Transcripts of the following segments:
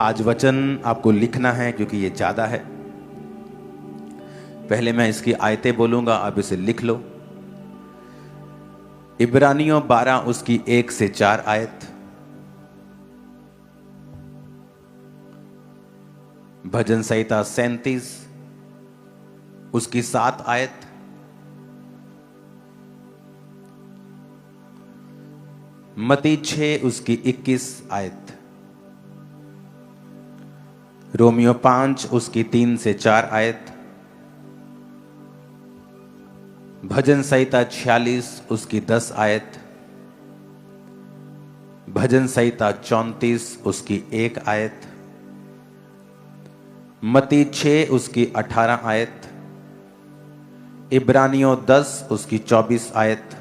आज वचन आपको लिखना है क्योंकि ये ज्यादा है। पहले मैं इसकी आयतें बोलूंगा, आप इसे लिख लो। इब्रानियों 12 उसकी 1 से 4 आयत, भजन संहिता 37 उसकी 7 आयत, मत्ती 6 उसकी 21 आयत, रोमियो 5 उसकी 3 से 4 आयत, भजन संहिता 46 उसकी 10 आयत, भजन संहिता 34 उसकी 1 आयत, मत्ती 6 उसकी 18 आयत, इब्रानियों 10 उसकी 24 आयत,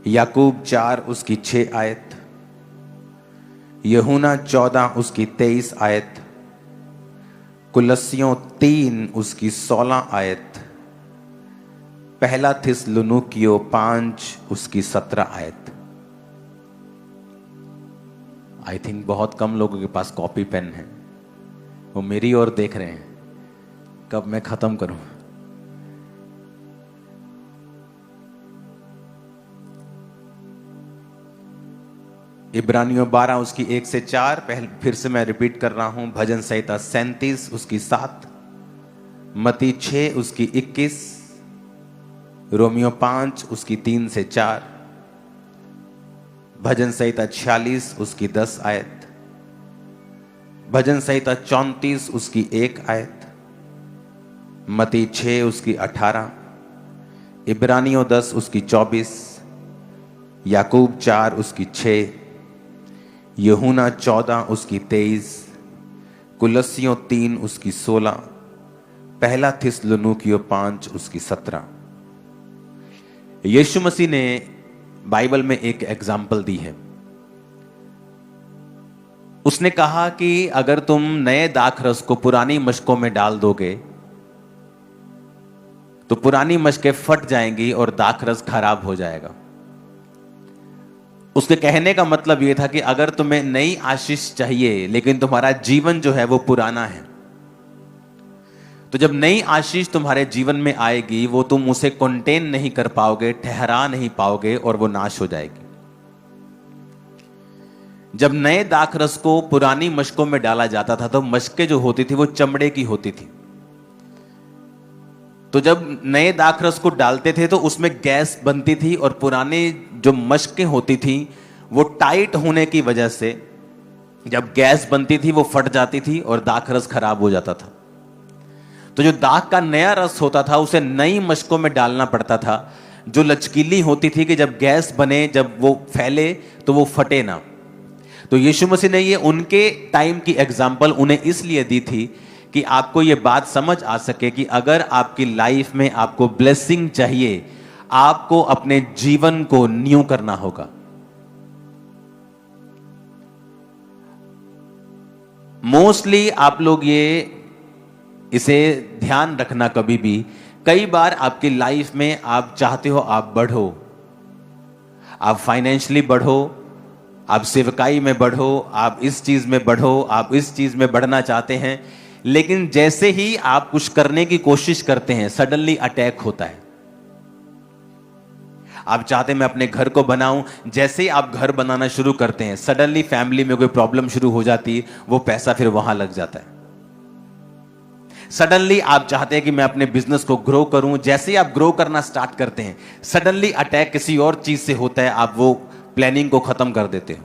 याकूब 4 उसकी 6 आयत, यूहन्ना 14 उसकी 23 आयत, कुलस्सियों 3 उसकी 16 आयत, पहला थिस्सलुनीकियों 5 उसकी 17 आयत। आई थिंक बहुत कम लोगों के पास कॉपी पेन है, वो मेरी ओर देख रहे हैं कब मैं खत्म करूं। इब्रानियों 12 उसकी 1 से 4, फिर से मैं रिपीट कर रहा हूं। भजन संहिता 37 उसकी 7, मत्ती 6 उसकी 21, रोमियो 5 उसकी 3 से 4, भजन संहिता 46 उसकी 10 आयत, भजन संहिता 34 उसकी 1 आयत, मत्ती 6 उसकी 18, इब्रानियों 10 उसकी 24, याकूब 4 उसकी 6, यूहन्ना 14 उसकी 23, कुलस्सियों 3 उसकी 16, पहला थिस्सलुनीकियों 5 उसकी 17। यीशु मसीह ने बाइबल में एक एग्जाम्पल दी है। उसने कहा कि अगर तुम नए दाखरस को पुरानी मशकों में डाल दोगे तो पुरानी मशकें फट जाएंगी और दाखरस खराब हो जाएगा। उसके कहने का मतलब यह था कि अगर तुम्हें नई आशीष चाहिए लेकिन तुम्हारा जीवन जो है वो पुराना है, तो जब नई आशीष तुम्हारे जीवन में आएगी वो तुम उसे कंटेन नहीं कर पाओगे, ठहरा नहीं पाओगे और वो नाश हो जाएगी। जब नए दाखरस को पुरानी मशकों में डाला जाता था तो मशकें जो होती थी वो चमड़े की होती थी। तो जब नए दाखरस को डालते थे तो उसमें गैस बनती थी और पुराने जो मशकें होती थी वो टाइट होने की वजह से जब गैस बनती थी वो फट जाती थी और दाखरस खराब हो जाता था। तो जो दाख का नया रस होता था उसे नई मशकों में डालना पड़ता था, जो लचकीली होती थी कि जब गैस बने, जब वो फैले तो वो फटे ना। तो यीशु मसीह ने ये उनके टाइम की एग्जाम्पल उन्हें इसलिए दी थी कि आपको ये बात समझ आ सके कि अगर आपकी लाइफ में आपको ब्लेसिंग चाहिए, आपको अपने जीवन को न्यू करना होगा। मोस्टली आप लोग इसे ध्यान रखना कभी भी, कई बार आपकी लाइफ में आप चाहते हो आप बढ़ो, आप फाइनेंशियली बढ़ो, आप सेवकाई में बढ़ो, आप इस चीज में बढ़ो, आप इस चीज में बढ़ना चाहते हैं, लेकिन जैसे ही आप कुछ करने की कोशिश करते हैं सडनली अटैक होता है। आप चाहते हैं मैं अपने घर को बनाऊं, जैसे ही आप घर बनाना शुरू करते हैं सडनली फैमिली में कोई प्रॉब्लम शुरू हो जाती है, वो पैसा फिर वहां लग जाता है। सडनली आप चाहते हैं कि मैं अपने बिजनेस को ग्रो करूं, जैसे ही आप ग्रो करना स्टार्ट करते हैं सडनली अटैक किसी और चीज से होता है, आप वो प्लानिंग को खत्म कर देते हो।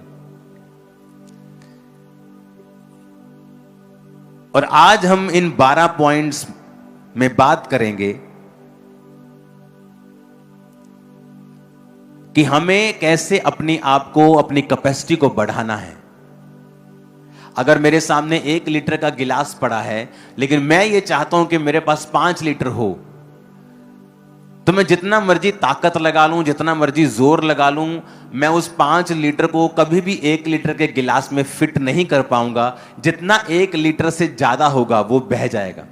और आज हम इन 12 पॉइंट्स में बात करेंगे कि हमें कैसे अपनी आप को, अपनी कैपेसिटी को बढ़ाना है। अगर मेरे सामने 1 लीटर का गिलास पड़ा है लेकिन मैं ये चाहता हूं कि मेरे पास 5 लीटर हो, तो मैं जितना मर्जी ताकत लगा लूं, जितना मर्जी जोर लगा लूं, मैं उस 5 लीटर को कभी भी 1 लीटर के गिलास में फिट नहीं कर पाऊंगा। जितना 1 लीटर से ज्यादा होगा वो बह जाएगा।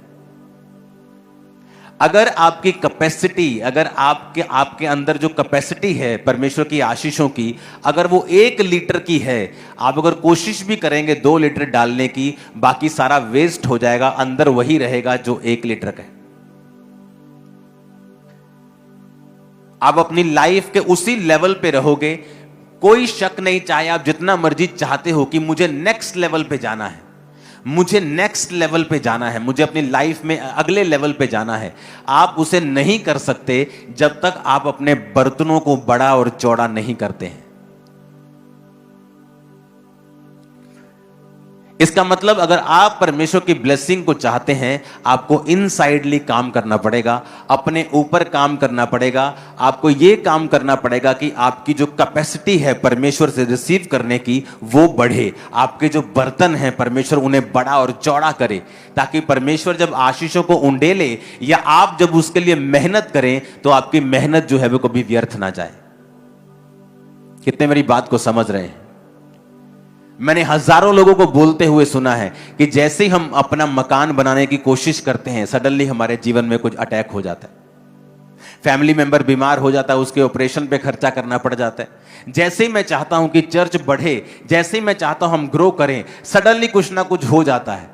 अगर आपकी कैपेसिटी, अगर आपके आपके अंदर जो कैपेसिटी है परमेश्वर की आशीषों की, अगर वो 1 लीटर की है, आप अगर कोशिश भी करेंगे 2 लीटर डालने की, बाकी सारा वेस्ट हो जाएगा, अंदर वही रहेगा जो 1 लीटर का है। आप अपनी लाइफ के उसी लेवल पे रहोगे, कोई शक नहीं, चाहे आप जितना मर्जी चाहते हो कि मुझे नेक्स्ट लेवल पे जाना है, मुझे नेक्स्ट लेवल पे जाना है, मुझे अपनी लाइफ में अगले लेवल पे जाना है, आप उसे नहीं कर सकते जब तक आप अपने बर्तनों को बड़ा और चौड़ा नहीं करते हैं। इसका मतलब अगर आप परमेश्वर की ब्लेसिंग को चाहते हैं, आपको इनसाइडली काम करना पड़ेगा, अपने ऊपर काम करना पड़ेगा, आपको यह काम करना पड़ेगा कि आपकी जो कैपेसिटी है परमेश्वर से रिसीव करने की वो बढ़े, आपके जो बर्तन हैं परमेश्वर उन्हें बड़ा और चौड़ा करे, ताकि परमेश्वर जब आशीषों को उंडेले या आप जब उसके लिए मेहनत करें तो आपकी मेहनत जो है वो कभी व्यर्थ ना जाए। कितने मेरी बात को समझ रहे हैं? मैंने हजारों लोगों को बोलते हुए सुना है कि जैसे ही हम अपना मकान बनाने की कोशिश करते हैं, सडनली हमारे जीवन में कुछ अटैक हो जाता है, फैमिली मेंबर बीमार हो जाता है, उसके ऑपरेशन पे खर्चा करना पड़ जाता है। जैसे ही मैं चाहता हूं कि चर्च बढ़े, जैसे ही मैं चाहता हूं हम ग्रो करें, सडनली कुछ ना कुछ हो जाता है।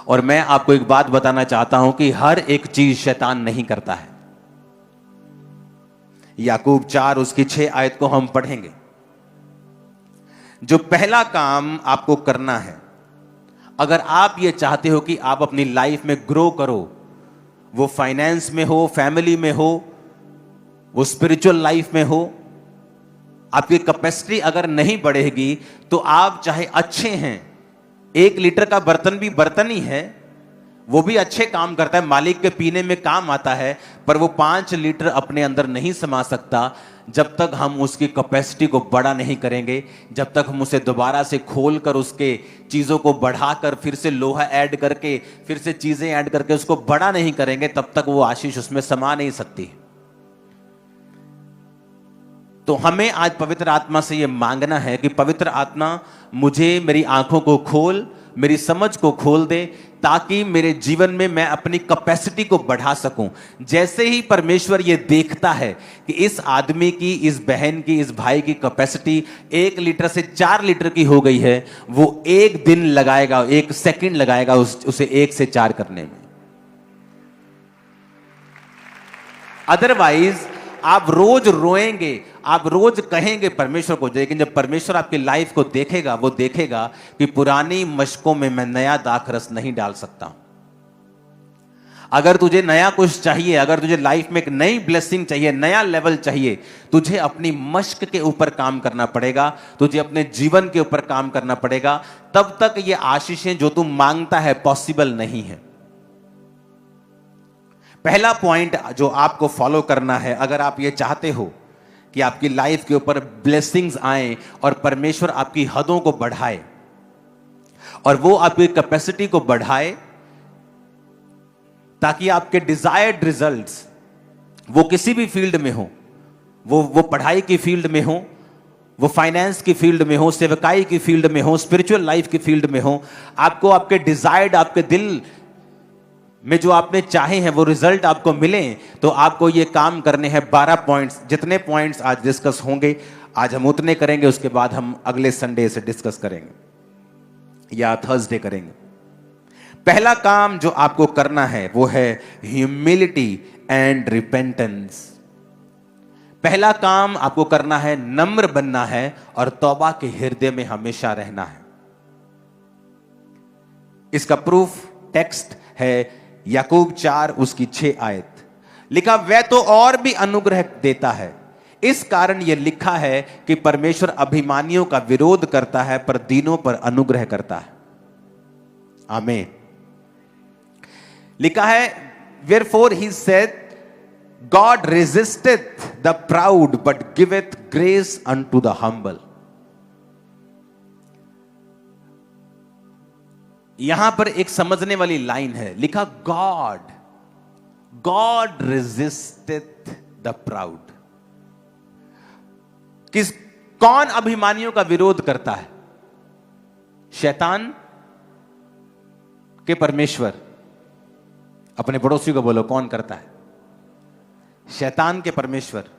और मैं आपको एक बात बताना चाहता हूं कि हर एक चीज शैतान नहीं करता है। याकूब 4 उसकी 6 आयत को हम पढ़ेंगे। जो पहला काम आपको करना है, अगर आप ये चाहते हो कि आप अपनी लाइफ में ग्रो करो, वो फाइनेंस में हो, फैमिली में हो, वो स्पिरिचुअल लाइफ में हो, आपकी कैपेसिटी अगर नहीं बढ़ेगी तो आप चाहे अच्छे हैं, 1 लीटर का बर्तन भी बर्तन ही है, वो भी अच्छे काम करता है, मालिक के पीने में काम आता है, पर वो 5 लीटर अपने अंदर नहीं समा सकता जब तक हम उसकी कैपेसिटी को बड़ा नहीं करेंगे, जब तक हम उसे दोबारा से खोलकर उसके चीज़ों को बढ़ाकर फिर से लोहा ऐड करके फिर से चीज़ें ऐड करके उसको बड़ा नहीं करेंगे, तब तक वो आशीष उसमें समा नहीं सकती। तो हमें आज पवित्र आत्मा से ये मांगना है कि पवित्र आत्मा मुझे, मेरी आंखों को खोल, मेरी समझ को खोल दे, ताकि मेरे जीवन में मैं अपनी कैपेसिटी को बढ़ा सकूं। जैसे ही परमेश्वर ये देखता है कि इस आदमी की, इस बहन की, इस भाई की कैपेसिटी 1 लीटर से 4 लीटर की हो गई है, वो 1 दिन लगाएगा, 1 सेकंड लगाएगा उसे 1 से 4 करने में। अदरवाइज आप रोज रोएंगे, आप रोज कहेंगे परमेश्वर को, लेकिन जब परमेश्वर आपकी लाइफ को देखेगा, वो देखेगा कि पुरानी मशकों में मैं नया दाखरस नहीं डाल सकता। अगर तुझे नया कुछ चाहिए, अगर तुझे लाइफ में एक नई ब्लेसिंग चाहिए, नया लेवल चाहिए, तुझे अपनी मशक के ऊपर काम करना पड़ेगा, तुझे अपने जीवन के ऊपर काम करना पड़ेगा, तब तक ये आशीषें जो तू मांगता है पॉसिबल नहीं है। पहला पॉइंट जो आपको फॉलो करना है, अगर आप ये चाहते हो कि आपकी लाइफ के ऊपर ब्लेसिंग्स आए और परमेश्वर आपकी हदों को बढ़ाए और वो आपकी कैपेसिटी को बढ़ाए, ताकि आपके डिजायर्ड रिजल्ट्स, वो किसी भी फील्ड में हो, वो पढ़ाई की फील्ड में हो, वो फाइनेंस की फील्ड में हो, सेवकाई की फील्ड में हो, स्पिरिचुअल लाइफ की फील्ड में हो, आपको आपके डिजायर्ड, आपके दिल में जो आपने चाहे हैं वो रिजल्ट आपको मिले, तो आपको ये काम करने हैं 12 पॉइंट्स। जितने पॉइंट्स आज डिस्कस होंगे, आज हम उतने करेंगे, उसके बाद हम अगले संडे से डिस्कस करेंगे या थर्सडे करेंगे। पहला काम जो आपको करना है वो है ह्यूमिलिटी एंड रिपेंटेंस। पहला काम आपको करना है, नम्र बनना है और तौबा के हृदय में हमेशा रहना है। इसका प्रूफ टेक्स्ट है याकूब 4 उसकी 6 आयत। लिखा, वह तो और भी अनुग्रह देता है, इस कारण यह लिखा है कि परमेश्वर अभिमानियों का विरोध करता है पर दीनों पर अनुग्रह करता है। आमीन। लिखा है, wherefore he said, God resisteth the proud but giveth grace unto the humble। यहां पर एक समझने वाली लाइन है, लिखा गॉड रेजिस्टेथ द प्राउड। कौन अभिमानियों का विरोध करता है? शैतान के परमेश्वर? अपने पड़ोसी को बोलो, कौन करता है? शैतान के परमेश्वर।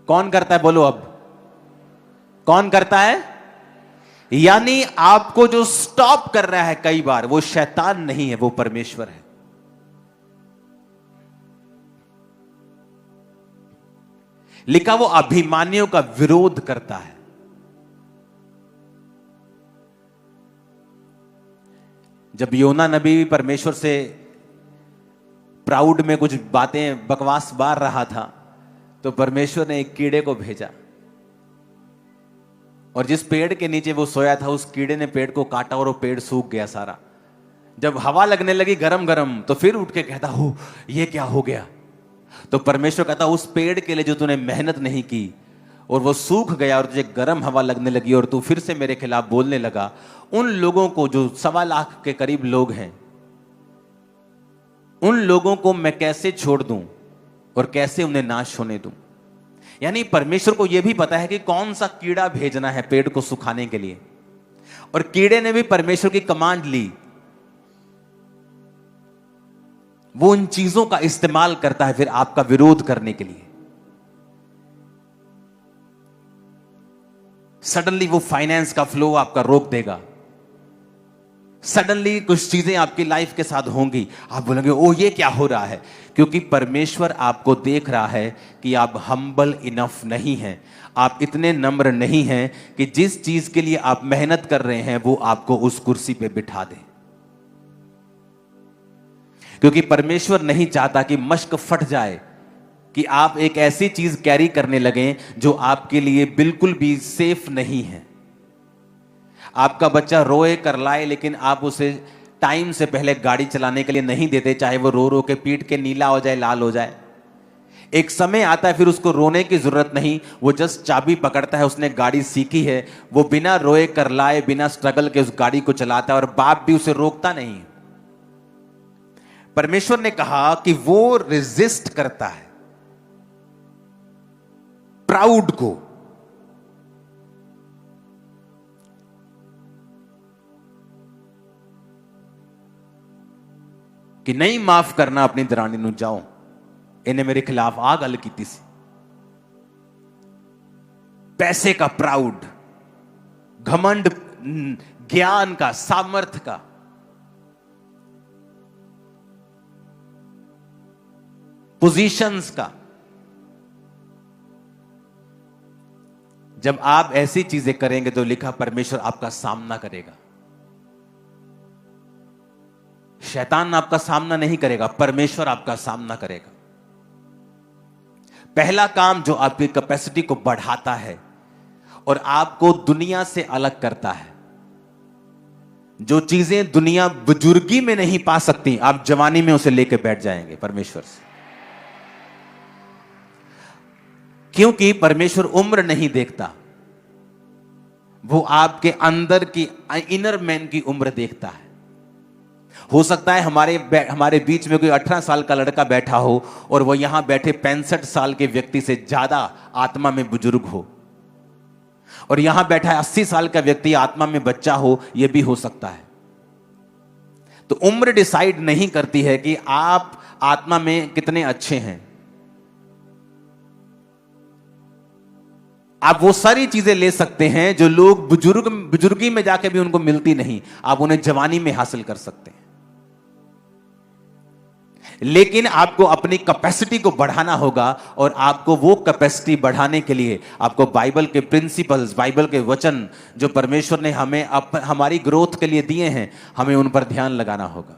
कौन करता है? बोलो अब, कौन करता है? यानी आपको जो स्टॉप कर रहा है कई बार, वो शैतान नहीं है, वो परमेश्वर है। लिखा वो अभिमानियों का विरोध करता है। जब योना नबी परमेश्वर से प्राउड में कुछ बातें बकवास बार रहा था, तो परमेश्वर ने एक कीड़े को भेजा, और जिस पेड़ के नीचे वो सोया था उस कीड़े ने पेड़ को काटा और वो पेड़ सूख गया सारा। जब हवा लगने लगी गरम गरम, तो फिर उठ के कहता, हो ये क्या हो गया? तो परमेश्वर कहता, उस पेड़ के लिए जो तूने मेहनत नहीं की और वो सूख गया और तुझे गर्म हवा लगने लगी और तू फिर से मेरे खिलाफ बोलने लगा, उन लोगों को जो 1.25 लाख के करीब लोग हैं, उन लोगों को मैं कैसे छोड़ दूं और कैसे उन्हें नाश होने दूं? यानी परमेश्वर को यह भी पता है कि कौन सा कीड़ा भेजना है पेड़ को सुखाने के लिए, और कीड़े ने भी परमेश्वर की कमांड ली। वो उन चीजों का इस्तेमाल करता है फिर आपका विरोध करने के लिए। सडनली वो फाइनेंस का फ्लो आपका रोक देगा, सडनली कुछ चीजें आपकी लाइफ के साथ होंगी, आप बोलेंगे ओ ये क्या हो रहा है? क्योंकि परमेश्वर आपको देख रहा है कि आप हम्बल इनफ नहीं हैं, आप इतने नम्र नहीं हैं कि जिस चीज के लिए आप मेहनत कर रहे हैं वो आपको उस कुर्सी पे बिठा दे। क्योंकि परमेश्वर नहीं चाहता कि मश्क फट जाए, कि आप एक ऐसी चीज कैरी करने लगें जो आपके लिए बिल्कुल भी सेफ नहीं है। आपका बच्चा रोए करलाए, लेकिन आप उसे टाइम से पहले गाड़ी चलाने के लिए नहीं देते, चाहे वो रो रो के पीट के नीला हो जाए, लाल हो जाए। एक समय आता है फिर उसको रोने की जरूरत नहीं, वो जस्ट चाबी पकड़ता है, उसने गाड़ी सीखी है, वो बिना रोए करलाए, बिना स्ट्रगल के उस गाड़ी को चलाता है, और बाप भी उसे रोकता नहीं। परमेश्वर ने कहा कि वो रेजिस्ट करता है प्राउड को। कि नहीं माफ करना अपनी दरानी नूं, जाओ इन्हें मेरे खिलाफ आ गल कीती सी। पैसे का प्राउड, घमंड, ज्ञान का, सामर्थ्य का, पोजीशंस का। जब आप ऐसी चीजें करेंगे तो लिखा परमेश्वर आपका सामना करेगा। शैतान आपका सामना नहीं करेगा, परमेश्वर आपका सामना करेगा। पहला काम जो आपकी कैपेसिटी को बढ़ाता है और आपको दुनिया से अलग करता है, जो चीजें दुनिया बुजुर्गी में नहीं पा सकती, आप जवानी में उसे लेके बैठ जाएंगे परमेश्वर से। क्योंकि परमेश्वर उम्र नहीं देखता, वो आपके अंदर की, इनर मैन की उम्र देखता है। हो सकता है हमारे बीच में कोई 18 साल का लड़का बैठा हो और वो यहां बैठे 65 साल के व्यक्ति से ज्यादा आत्मा में बुजुर्ग हो, और यहां बैठा 80 साल का व्यक्ति आत्मा में बच्चा हो, यह भी हो सकता है। तो उम्र डिसाइड नहीं करती है कि आप आत्मा में कितने अच्छे हैं। आप वो सारी चीजें ले सकते हैं जो लोग बुजुर्गी में जाके भी उनको मिलती नहीं, आप उन्हें जवानी में हासिल कर सकते हैं। लेकिन आपको अपनी कैपेसिटी को बढ़ाना होगा, और आपको वो कैपेसिटी बढ़ाने के लिए आपको बाइबल के प्रिंसिपल्स, बाइबल के वचन जो परमेश्वर ने हमें हमारी ग्रोथ के लिए दिए हैं, हमें उन पर ध्यान लगाना होगा।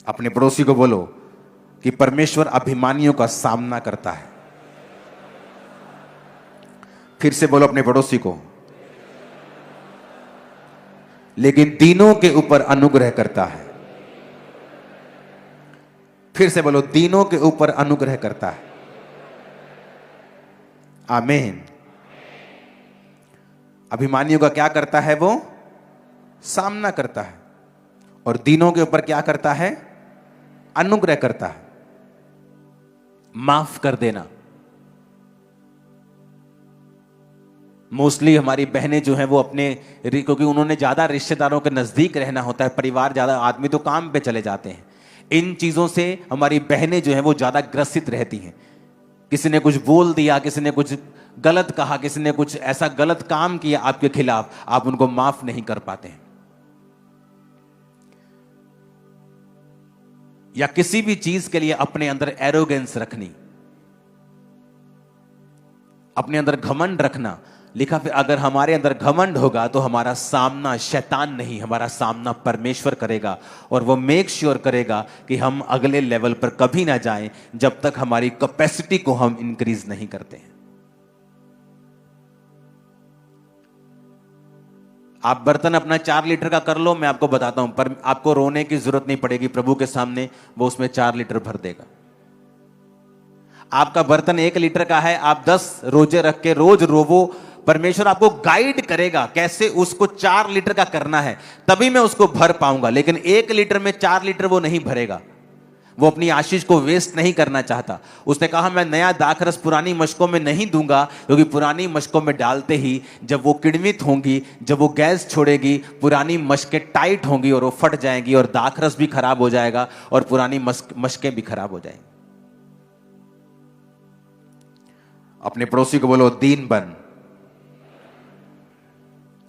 अपने पड़ोसी को बोलो कि परमेश्वर अभिमानियों का सामना करता है। फिर से बोलो अपने पड़ोसी को, लेकिन दीनों के ऊपर अनुग्रह करता है। फिर से बोलो, दीनों के ऊपर अनुग्रह करता है। आमीन। अभिमानियों का क्या करता है? वो सामना करता है। और दीनों के ऊपर क्या करता है? अनुग्रह करता है, माफ कर देना। मोस्टली हमारी बहनें जो हैं वो अपने क्योंकि उन्होंने ज़्यादा रिश्तेदारों के नज़दीक रहना होता है, परिवार ज़्यादा, आदमी तो काम पे चले जाते हैं। इन चीज़ों से हमारी बहनें जो हैं वो ज़्यादा ग्रसित रहती हैं। किसी ने कुछ बोल दिया, किसी ने कुछ गलत कहा, किसी ने कुछ ऐसा गलत काम किया आपके खिलाफ, आप उनको माफ नहीं कर पाते हैं। या किसी भी चीज के लिए अपने अंदर एरोगेंस रखनी, अपने अंदर घमंड रखना। लिखा फिर अगर हमारे अंदर घमंड होगा तो हमारा सामना शैतान नहीं, हमारा सामना परमेश्वर करेगा, और वो मेक श्योर करेगा कि हम अगले लेवल पर कभी ना जाएं जब तक हमारी कैपेसिटी को हम इंक्रीज नहीं करते हैं। आप बर्तन अपना 4 लीटर का कर लो, मैं आपको बताता हूं, पर आपको रोने की जरूरत नहीं पड़ेगी प्रभु के सामने, वो उसमें 4 लीटर भर देगा। आपका बर्तन 1 लीटर का है, आप 10 रोजे रख के रोज रोवो, परमेश्वर आपको गाइड करेगा कैसे उसको 4 लीटर का करना है, तभी मैं उसको भर पाऊंगा। लेकिन 1 लीटर में 4 लीटर वो नहीं भरेगा। वो अपनी आशीष को वेस्ट नहीं करना चाहता। उसने कहा मैं नया दाखरस पुरानी मशकों में नहीं दूंगा, क्योंकि पुरानी मशकों में डालते ही जब वो किण्वित होंगी, जब वो गैस छोड़ेगी, पुरानी मशकें टाइट होंगी और वो फट जाएंगी, और दाखरस भी खराब हो जाएगा और पुरानी मशकें भी खराब हो जाएंगी। अपने पड़ोसी को बोलो दीन बन।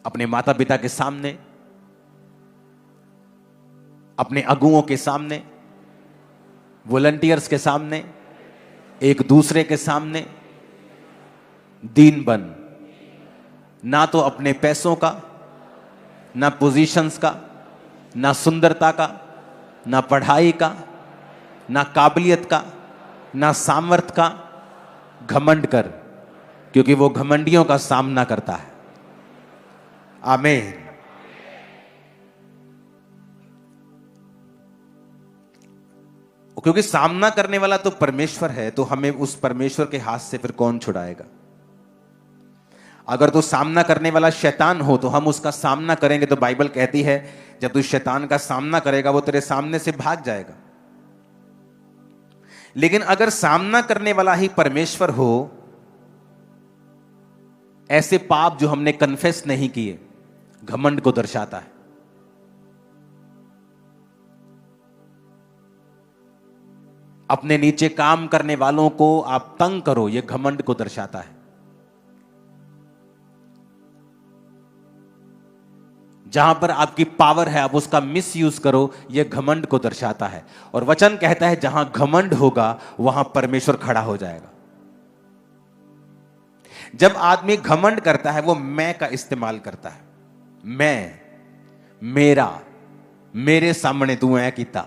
अपने माता पिता के सामने, अपने अगुओं के सामने, वॉलंटियर्स के सामने, एक दूसरे के सामने दीन बन। ना तो अपने पैसों का, ना पोजीशंस का, ना सुंदरता का, ना पढ़ाई का, ना काबिलियत का, ना सामर्थ का घमंड कर, क्योंकि वो घमंडियों का सामना करता है। आमीन। क्योंकि सामना करने वाला तो परमेश्वर है, तो हमें उस परमेश्वर के हाथ से फिर कौन छुड़ाएगा। अगर तो सामना करने वाला शैतान हो तो हम उसका सामना करेंगे, तो बाइबल कहती है जब तू शैतान का सामना करेगा वो तेरे सामने से भाग जाएगा। लेकिन अगर सामना करने वाला ही परमेश्वर हो, ऐसे पाप जो हमने कन्फेस नहीं किए घमंड को दर्शाता है। अपने नीचे काम करने वालों को आप तंग करो, यह घमंड को दर्शाता है। जहां पर आपकी पावर है आप उसका मिस यूज करो, यह घमंड को दर्शाता है। और वचन कहता है जहां घमंड होगा वहां परमेश्वर खड़ा हो जाएगा। जब आदमी घमंड करता है वो मैं का इस्तेमाल करता है। मैं, मेरा, मेरे सामने तू ऐ कीता,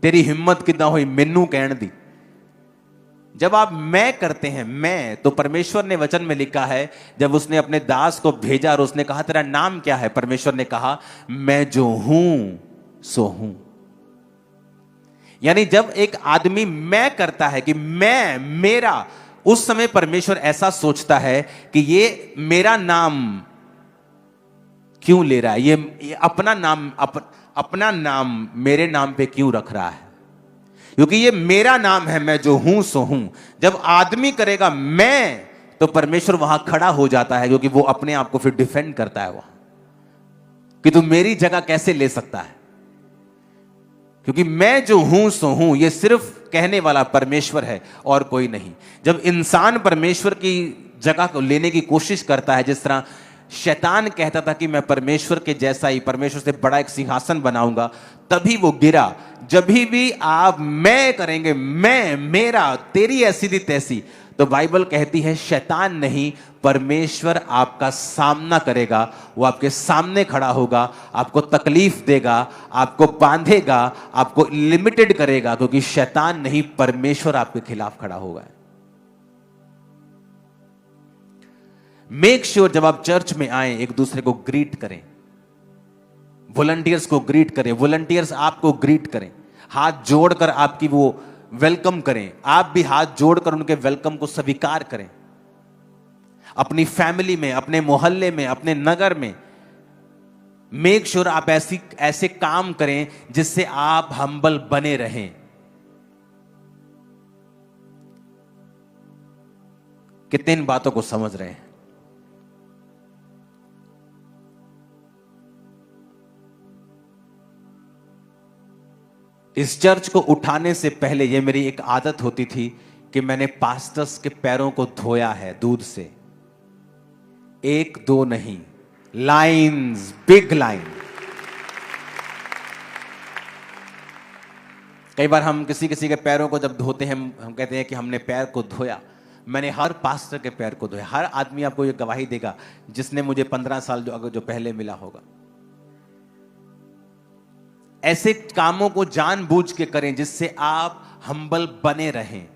तेरी हिम्मत कितना हुई मैनू कहण दी। जब आप मैं करते हैं, मैं, तो परमेश्वर ने वचन में लिखा है जब उसने अपने दास को भेजा और उसने कहा तेरा नाम क्या है, परमेश्वर ने कहा मैं जो हूं सो हूं। यानी जब एक आदमी मैं करता है कि मैं, मेरा, उस समय परमेश्वर ऐसा सोचता है कि ये मेरा नाम क्यों ले रहा है, ये अपना नाम अपना नाम मेरे नाम पे क्यों रख रहा है, क्योंकि ये मेरा नाम है, मैं जो हूं सो हूं। जब आदमी करेगा मैं, तो परमेश्वर वहां खड़ा हो जाता है, क्योंकि वो अपने आप को फिर डिफेंड करता है वहां कि तू मेरी जगह कैसे ले सकता है, क्योंकि मैं जो हूं सो हूं ये सिर्फ कहने वाला परमेश्वर है और कोई नहीं। जब इंसान परमेश्वर की जगह को लेने की कोशिश करता है, जिस तरह शैतान कहता था कि मैं परमेश्वर के जैसा ही, परमेश्वर से बड़ा एक सिंहासन बनाऊंगा, तभी वो गिरा। जब भी आप मैं करेंगे, मैं, मेरा, तेरी ऐसी थी तैसी, तो बाइबल कहती है शैतान नहीं, परमेश्वर आपका सामना करेगा। वो आपके सामने खड़ा होगा, आपको तकलीफ देगा, आपको बांधेगा, आपको लिमिटेड करेगा, क्योंकि शैतान नहीं, परमेश्वर आपके खिलाफ खड़ा होगा। मेक श्योर जब आप चर्च में आए एक दूसरे को ग्रीट करें, वॉलंटियर्स को ग्रीट करें, वॉलंटियर्स आपको ग्रीट करें, हाथ जोड़कर आपकी वो वेलकम करें, आप भी हाथ जोड़कर उनके वेलकम को स्वीकार करें। अपनी फैमिली में, अपने मोहल्ले में, अपने नगर में मेक श्योर आप ऐसे काम करें जिससे आप हम्बल बने रहें। कितने इन बातों को समझ रहे हैं? इस चर्च को उठाने से पहले ये मेरी एक आदत होती थी कि मैंने पास्टर्स के पैरों को धोया है दूध से। एक दो नहीं, लाइन्स, बिग लाइन। कई बार हम किसी किसी के पैरों को जब धोते हैं, हम कहते हैं कि हमने पैर को धोया। मैंने हर पास्टर के पैर को धोया। हर आदमी आपको ये गवाही देगा जिसने मुझे 15 साल जो पहले मिला होगा। ऐसे कामों को जानबूझ के करें जिससे आप हम्बल बने रहें।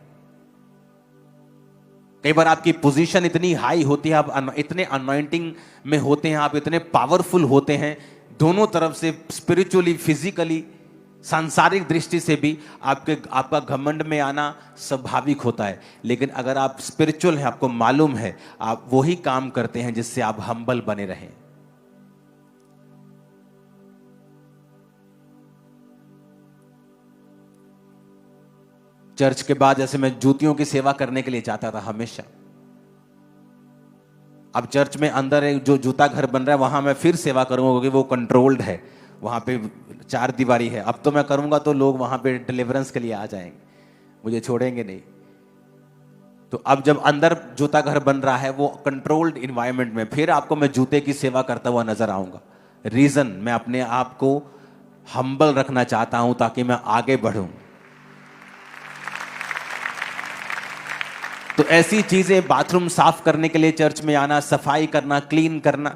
कई बार आपकी पोजीशन इतनी हाई होती है, आप इतने अनॉइंटिंग में होते हैं, आप इतने पावरफुल होते हैं, दोनों तरफ से स्पिरिचुअली, फिजिकली, सांसारिक दृष्टि से भी आपका घमंड में आना स्वाभाविक होता है। लेकिन अगर आप स्पिरिचुअल हैं, आपको मालूम है, आप वही काम करते हैं जिससे आप हम्बल बने रहें। चर्च के बाद जैसे मैं जूतियों की सेवा करने के लिए जाता था हमेशा। अब चर्च में अंदर एक जो जूता घर बन रहा है वहां मैं फिर सेवा करूंगा क्योंकि वो कंट्रोल्ड है, वहां पे 4 दीवारी है। अब तो मैं करूंगा तो लोग वहां पे डिलीवरेंस के लिए आ जाएंगे, मुझे छोड़ेंगे नहीं। तो अब जब अंदर जूता घर बन रहा है वो कंट्रोल्ड इन्वायरमेंट में, फिर आपको मैं जूते की सेवा करता हुआ नजर आऊंगा। रीजन, मैं अपने आप को हम्बल रखना चाहता हूं ताकि मैं आगे बढ़ूं। तो ऐसी चीजें, बाथरूम साफ करने के लिए चर्च में आना, सफाई करना, क्लीन करना,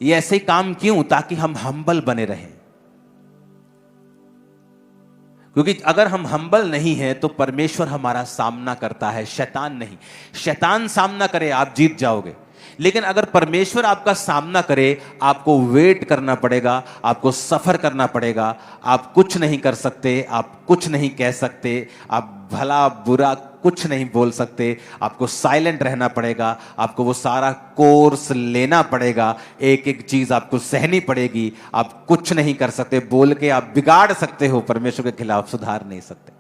ये ऐसे काम क्यों? ताकि हम हम्बल बने रहें। क्योंकि अगर हम हम्बल नहीं हैं तो परमेश्वर हमारा सामना करता है, शैतान नहीं। शैतान सामना करे आप जीत जाओगे, लेकिन अगर परमेश्वर आपका सामना करे आपको वेट करना पड़ेगा, आपको सफर करना पड़ेगा। आप कुछ नहीं कर सकते, आप कुछ नहीं कह सकते, आप भला बुरा कुछ नहीं बोल सकते, आपको साइलेंट रहना पड़ेगा, आपको वो सारा कोर्स लेना पड़ेगा, एक एक चीज आपको सहनी पड़ेगी। आप कुछ नहीं कर सकते, बोल के आप बिगाड़ सकते हो, परमेश्वर के खिलाफ सुधार नहीं सकते।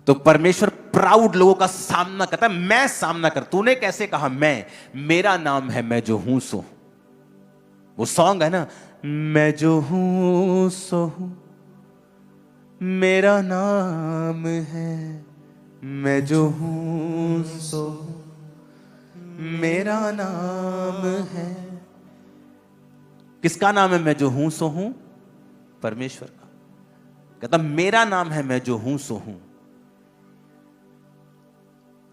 तो परमेश्वर प्राउड लोगों का सामना करता है। मैं सामना कर, तूने कैसे कहा? मैं, मेरा नाम है मैं जो हूं सो। वो सॉन्ग है ना, मैं जो हूं सो हूं, मेरा नाम है मैं जो हूं सो हूं, मेरा नाम है। किसका नाम है मैं जो हूं सो हूं? परमेश्वर का। कहता मेरा नाम है मैं जो हूं सो हूं।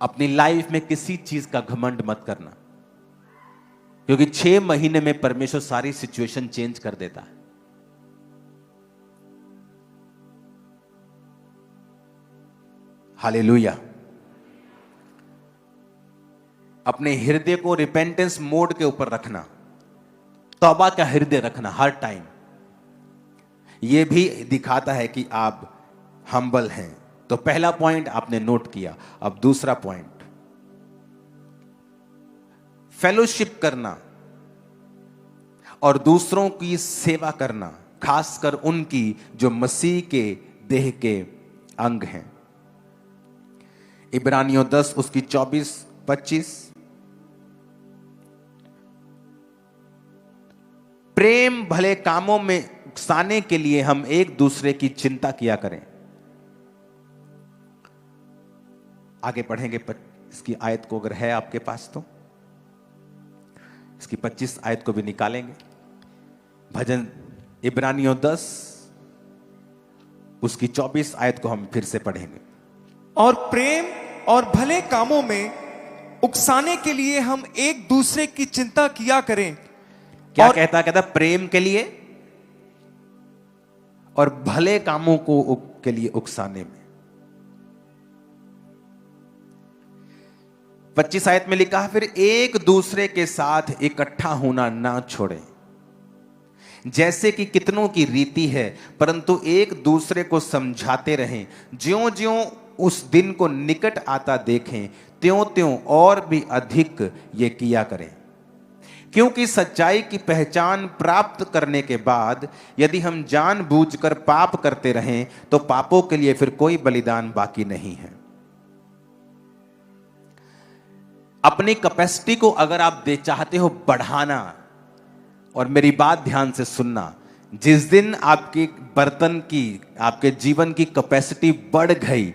अपनी लाइफ में किसी चीज का घमंड मत करना, क्योंकि 6 महीने में परमेश्वर सारी सिचुएशन चेंज कर देता है। हालेलुया। अपने हृदय को रिपेंटेंस मोड के ऊपर रखना, तौबा का हृदय रखना हर टाइम। यह भी दिखाता है कि आप हम्बल हैं। तो पहला पॉइंट आपने नोट किया। अब दूसरा पॉइंट, फेलोशिप करना और दूसरों की सेवा करना, खासकर उनकी जो मसीह के देह के अंग हैं। इब्रानियों 10 उसकी 24-25। प्रेम भले कामों में उकसाने के लिए हम एक दूसरे की चिंता किया करें। आगे पढ़ेंगे इसकी आयत को, अगर है आपके पास तो इसकी 25 आयत को भी निकालेंगे। भजन इब्रानियों 10 उसकी 24 आयत को हम फिर से पढ़ेंगे। और प्रेम और भले कामों में उकसाने के लिए हम एक दूसरे की चिंता किया करें। क्या कहता प्रेम के लिए और भले कामों के लिए उकसाने में। 25 आयत में लिखा है, फिर एक दूसरे के साथ इकट्ठा होना ना छोड़ें, जैसे कि कितनों की रीति है, परंतु एक दूसरे को समझाते रहें। ज्यों ज्यों उस दिन को निकट आता देखें, त्यों त्यों और भी अधिक ये किया करें। क्योंकि सच्चाई की पहचान प्राप्त करने के बाद यदि हम जानबूझकर पाप करते रहें तो पापों के लिए फिर कोई बलिदान बाकी नहीं है। अपनी कैपेसिटी को अगर आप चाहते हो बढ़ाना, और मेरी बात ध्यान से सुनना, जिस दिन आपके बर्तन की, आपके जीवन की कैपेसिटी बढ़ गई,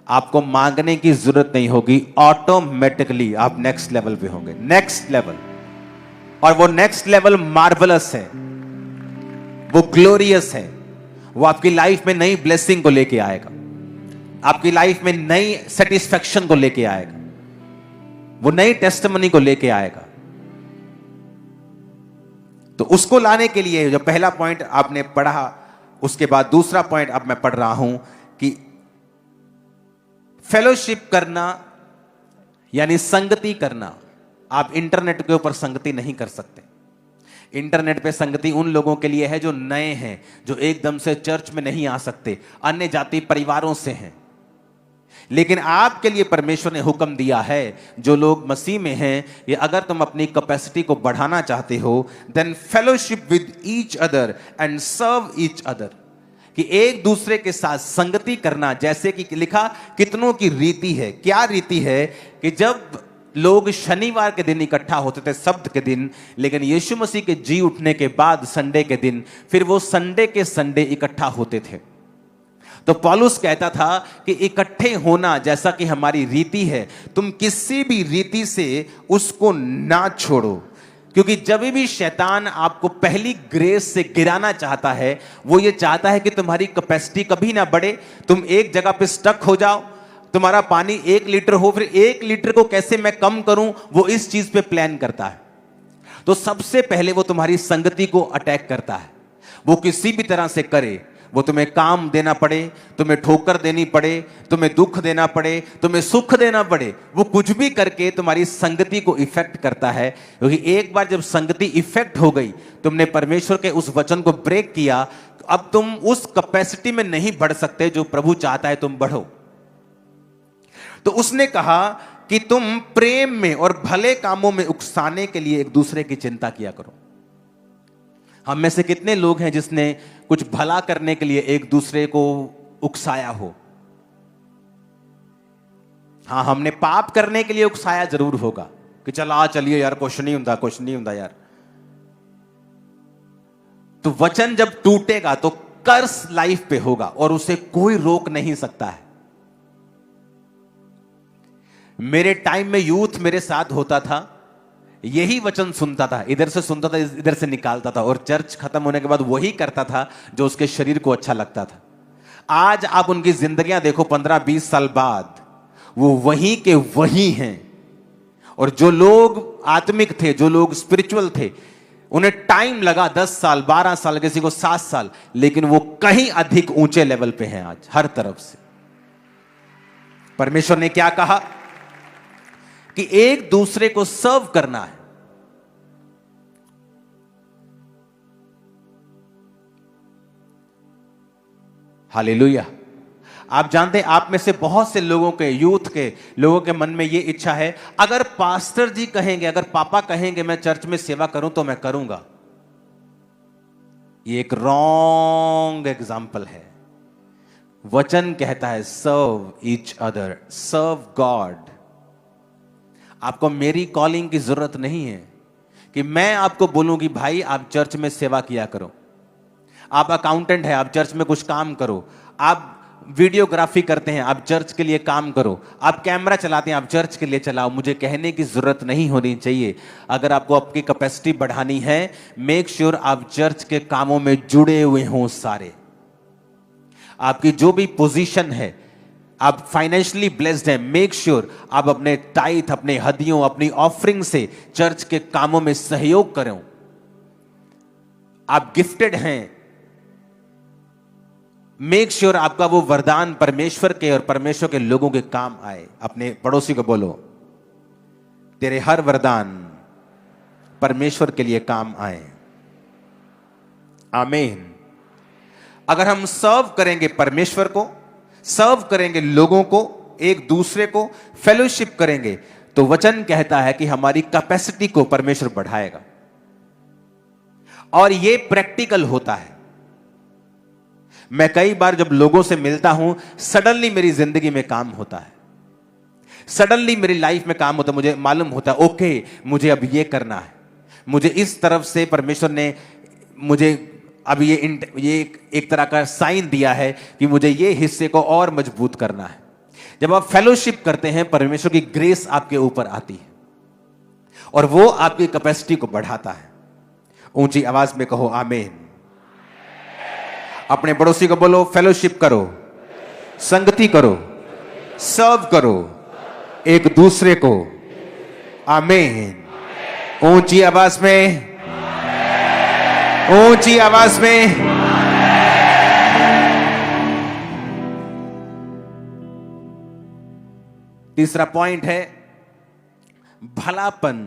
आपको मांगने की जरूरत नहीं होगी, ऑटोमेटिकली आप नेक्स्ट लेवल पे होंगे, नेक्स्ट लेवल। और वो नेक्स्ट लेवल मार्वलस है, वो ग्लोरियस है, वो आपकी लाइफ में नई ब्लेसिंग को लेके आएगा, आपकी लाइफ में नई सेटिस्फैक्शन को लेके आएगा, वो नई टेस्टिमनी को लेके आएगा। तो उसको लाने के लिए जो पहला पॉइंट आपने पढ़ा, उसके बाद दूसरा पॉइंट अब मैं पढ़ रहा हूं कि फेलोशिप करना यानी संगति करना। आप इंटरनेट के ऊपर संगति नहीं कर सकते। इंटरनेट पे संगति उन लोगों के लिए है जो नए हैं, जो एकदम से चर्च में नहीं आ सकते, अन्य जाति परिवारों से हैं। लेकिन आपके लिए परमेश्वर ने हुक्म दिया है, जो लोग मसीह में हैं, ये अगर तुम अपनी कैपेसिटी को बढ़ाना चाहते हो, then fellowship with each other and serve each other, कि एक दूसरे के साथ संगति करना। जैसे कि लिखा, कितनों की रीति है। क्या रीति है? कि जब लोग शनिवार के दिन इकट्ठा होते थे, शब्द के दिन, लेकिन यीशु मसीह के जी उठने के बाद संडे के दिन, फिर वो संडे के संडे इकट्ठा होते थे। तो पौलुस कहता था कि इकट्ठे होना जैसा कि हमारी रीति है, तुम किसी भी रीति से उसको ना छोड़ो। क्योंकि जब भी शैतान आपको पहली ग्रेस से गिराना चाहता है, वो ये चाहता है कि तुम्हारी कैपेसिटी कभी ना बढ़े, तुम एक जगह पे स्टक हो जाओ, तुम्हारा पानी 1 लीटर हो, फिर 1 लीटर को कैसे मैं कम करूं, वो इस चीज पे प्लान करता है। तो सबसे पहले वो तुम्हारी संगति को अटैक करता है। वो किसी भी तरह से करे, वो तुम्हें काम देना पड़े, तुम्हें ठोकर देनी पड़े, तुम्हें दुख देना पड़े, तुम्हें सुख देना पड़े, वो कुछ भी करके तुम्हारी संगति को इफेक्ट करता है। क्योंकि एक बार जब संगति इफेक्ट हो गई, तुमने परमेश्वर के उस वचन को ब्रेक किया, अब तुम उस कैपेसिटी में नहीं बढ़ सकते जो प्रभु चाहता है तुम बढ़ो। तो उसने कहा कि तुम प्रेम में और भले कामों में उकसाने के लिए एक दूसरे की चिंता किया करो। हम में से कितने लोग हैं जिसने कुछ भला करने के लिए एक दूसरे को उकसाया हो? हाँ, हमने पाप करने के लिए उकसाया जरूर होगा कि चलिए यार, कुछ नहीं होता यार। तो वचन जब टूटेगा तो कर्स लाइफ पे होगा और उसे कोई रोक नहीं सकता है। मेरे टाइम में यूथ मेरे साथ होता था, यही वचन सुनता था, इधर से सुनता था, इधर से निकालता था, और चर्च खत्म होने के बाद वही करता था जो उसके शरीर को अच्छा लगता था। आज आप उनकी जिंदगियां देखो, 15-20 साल बाद वो वही के वही हैं। और जो लोग आत्मिक थे, जो लोग स्पिरिचुअल थे, उन्हें टाइम लगा 10 साल, 12 साल, किसी को 7 साल, लेकिन वो कहीं अधिक ऊंचे लेवल पे हैं आज हर तरफ से। परमेश्वर ने क्या कहा? कि एक दूसरे को सर्व करना है। हालेलुया। आप जानते हैं, आप में से बहुत से लोगों के, यूथ के लोगों के मन में यह इच्छा है, अगर पास्टर जी कहेंगे, अगर पापा कहेंगे मैं चर्च में सेवा करूं तो मैं करूंगा। ये एक रॉन्ग एग्जाम्पल है। वचन कहता है सर्व ईच अदर, सर्व गॉड। आपको मेरी कॉलिंग की जरूरत नहीं है कि मैं आपको बोलूं कि भाई आप चर्च में सेवा किया करो, आप अकाउंटेंट हैं, आप चर्च में कुछ काम करो, आप वीडियोग्राफी करते हैं, आप चर्च के लिए काम करो, आप कैमरा चलाते हैं, आप चर्च के लिए चलाओ। मुझे कहने की जरूरत नहीं होनी चाहिए। अगर आपको आपकी कैपेसिटी बढ़ानी है, मेक श्योर आप चर्च के कामों में जुड़े हुए हों सारे। आपकी जो भी पोजीशन है, आप फाइनेंशियली ब्लेस्ड हैं, मेक श्योर आप अपने टाइथ, अपने हदियों, अपनी ऑफरिंग से चर्च के कामों में सहयोग करें। आप गिफ्टेड हैं, मेक श्योर आपका वो वरदान परमेश्वर के और परमेश्वर के लोगों के काम आए। अपने पड़ोसी को बोलो, तेरे हर वरदान परमेश्वर के लिए काम आए। आमीन। अगर हम सर्व करेंगे परमेश्वर को, सर्व करेंगे लोगों को, एक दूसरे को फेलोशिप करेंगे, तो वचन कहता है कि हमारी कैपेसिटी को परमेश्वर बढ़ाएगा। और यह प्रैक्टिकल होता है। मैं कई बार जब लोगों से मिलता हूं, सडनली मेरी जिंदगी में काम होता है, सडनली मेरी लाइफ में काम होता है। मुझे मालूम होता है, ओके मुझे अब यह करना है, मुझे इस तरफ से परमेश्वर ने मुझे अब ये एक तरह का साइन दिया है कि मुझे ये हिस्से को और मजबूत करना है। जब आप फेलोशिप करते हैं, परमेश्वर की ग्रेस आपके ऊपर आती है और वो आपकी कैपेसिटी को बढ़ाता है। ऊंची आवाज में कहो आमीन। अपने पड़ोसी को बोलो फेलोशिप करो, संगति करो, सर्व करो एक दूसरे को। आमीन। ऊंची आवाज में, ऊंची आवाज में। तीसरा पॉइंट है भलापन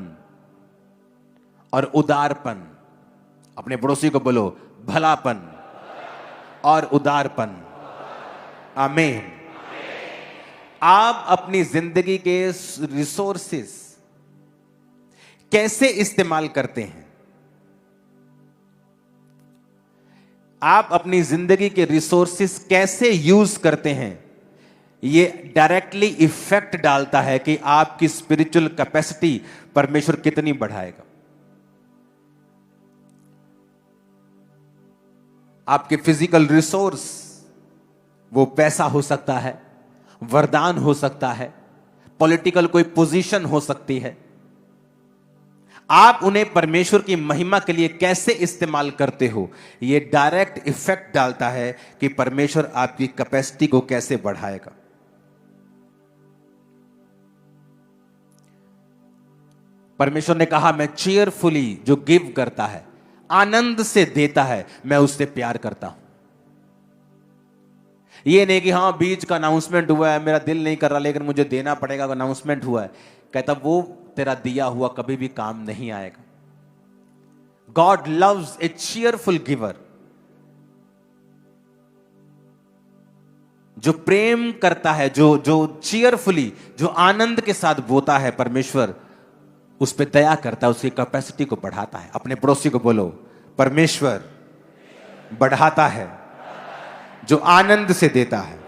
और उदारपन। अपने पड़ोसी को बोलो भलापन और उदारपन। आमीन। आप अपनी जिंदगी के रिसोर्सेस कैसे इस्तेमाल करते हैं? आप अपनी जिंदगी के रिसोर्सेस कैसे यूज करते हैं, ये डायरेक्टली इफेक्ट डालता है कि आपकी स्पिरिचुअल कैपेसिटी परमेश्वर कितनी बढ़ाएगा। आपके फिजिकल रिसोर्स, वो पैसा हो सकता है, वरदान हो सकता है, पॉलिटिकल कोई पोजीशन हो सकती है। आप उन्हें परमेश्वर की महिमा के लिए कैसे इस्तेमाल करते हो, यह डायरेक्ट इफेक्ट डालता है कि परमेश्वर आपकी कैपेसिटी को कैसे बढ़ाएगा। परमेश्वर ने कहा मैं चीयरफुली जो गिव करता है, आनंद से देता है, मैं उससे प्यार करता हूं। ये नहीं कि हाँ बीच का अनाउंसमेंट हुआ है, मेरा दिल नहीं कर रहा लेकिन मुझे देना पड़ेगा, अनाउंसमेंट हुआ है। कहता वो तेरा दिया हुआ कभी भी काम नहीं आएगा। गॉड लव्स ए चीयरफुल गिवर। जो प्रेम करता है, जो चीयरफुली, जो आनंद के साथ बोता है, परमेश्वर उस पर दया करता है, उसकी कैपेसिटी को बढ़ाता है। अपने पड़ोसी को बोलो परमेश्वर बढ़ाता है जो आनंद से देता है।